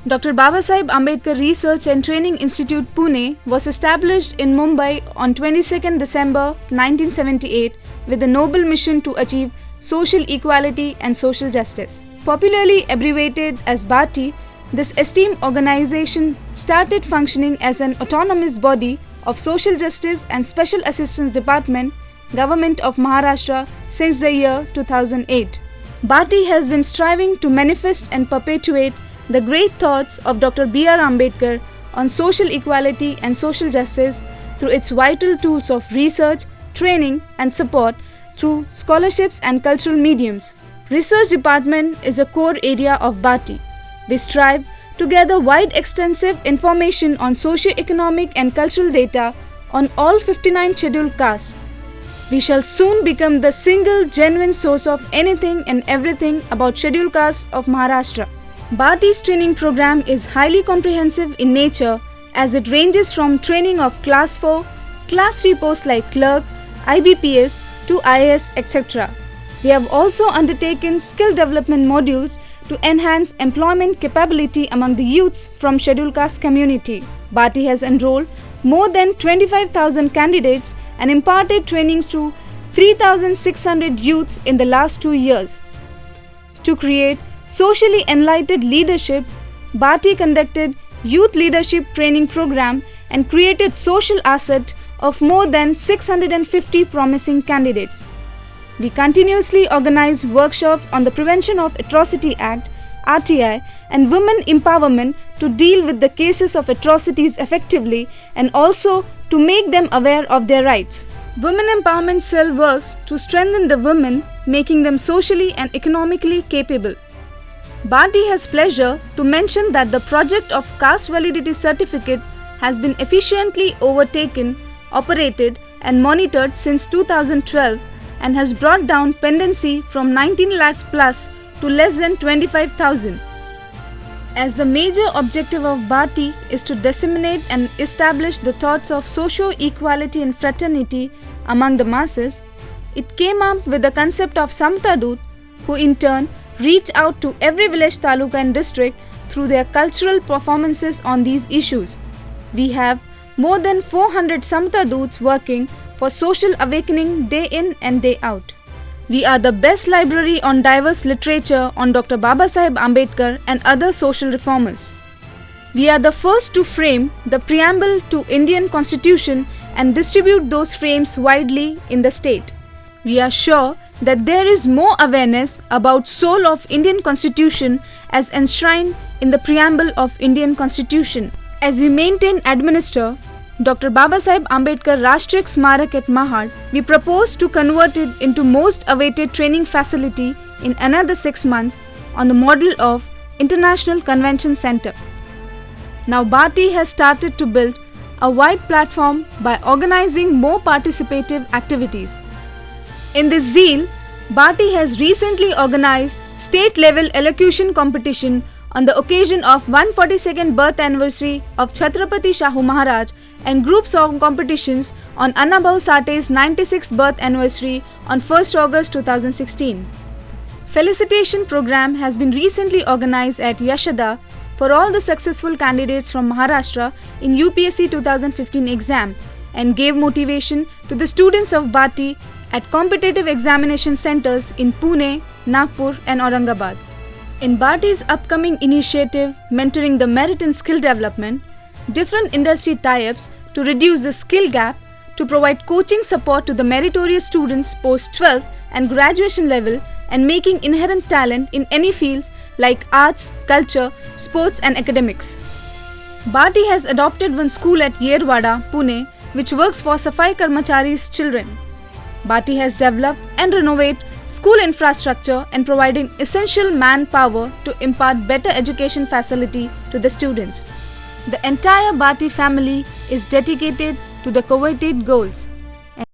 Dr. Babasaheb Ambedkar Research and Training Institute, Pune was established in Mumbai on 22nd December 1978 with the noble mission to achieve social equality and social justice. Popularly abbreviated as BATI, this esteemed organization started functioning as an autonomous body of Social Justice and Special Assistance Department, Government of Maharashtra since the year 2008. BATI has been striving to manifest and perpetuate the great thoughts of Dr. B.R. Ambedkar on social equality and social justice through its vital tools of research, training and support through scholarships and cultural mediums. Research department is a core area of BATI. We strive to gather wide extensive information on socio-economic and cultural data on all 59 scheduled castes. We shall soon become the single genuine source of anything and everything about scheduled castes of Maharashtra. BATI's training program is highly comprehensive in nature as it ranges from training of Class 4, Class 3 posts like clerk, IBPS to IAS, etc. We have also undertaken skill development modules to enhance employment capability among the youths from scheduled caste community. BATI has enrolled more than 25,000 candidates and imparted trainings to 3,600 youths in the last 2 years. To create socially enlightened leadership, BATI conducted youth leadership training program and created social asset of more than 650 promising candidates. We continuously organize workshops on the Prevention of Atrocity Act, RTI, and women empowerment to deal with the cases of atrocities effectively and also to make them aware of their rights. Women Empowerment Cell works to strengthen the women, making them socially and economically capable. BATI has pleasure to mention that the project of caste validity certificate has been efficiently overtaken, operated and monitored since 2012 and has brought down pendency from 19 lakhs plus to less than 25,000. As the major objective of BATI is to disseminate and establish the thoughts of socio-equality and fraternity among the masses, it came up with the concept of Samata Doot, who in turn reach out to every village, taluka and district through their cultural performances on these issues. We have more than 400 Samata Doots working for social awakening day in and day out. We are the best library on diverse literature on Dr. Babasaheb Ambedkar and other social reformers. We are the first to frame the preamble to Indian Constitution and distribute those frames widely in the state. We are sure that there is more awareness about soul of Indian Constitution as enshrined in the preamble of Indian Constitution. As we maintain administer Dr. Babasaheb Ambedkar Rashtriya Smarak at Mahad, we propose to convert it into most awaited training facility in another 6 months on the model of International Convention Center. Now BATI has started to build a wide platform by organizing more participative activities. In this zeal, BATI has recently organized state-level elocution competition on the occasion of 142nd birth anniversary of Chhatrapati Shahu Maharaj and group song competitions on Annabhau Sate's 96th birth anniversary on 1st August 2016. Felicitation program has been recently organized at Yashoda for all the successful candidates from Maharashtra in UPSC 2015 exam and gave motivation to the students of BATI at competitive examination centers in Pune, Nagpur and Aurangabad. In BATI's upcoming initiative Mentoring the Merit in Skill Development, different industry tie-ups to reduce the skill gap, to provide coaching support to the meritorious students post 12th and graduation level and making inherent talent in any fields like arts, culture, sports and academics. BATI has adopted one school at Yerwada, Pune, which works for Safai Karmachari's children. BATI has developed and renovated school infrastructure and providing essential manpower to impart better education facility to the students. The entire BATI family is dedicated to the coveted goals.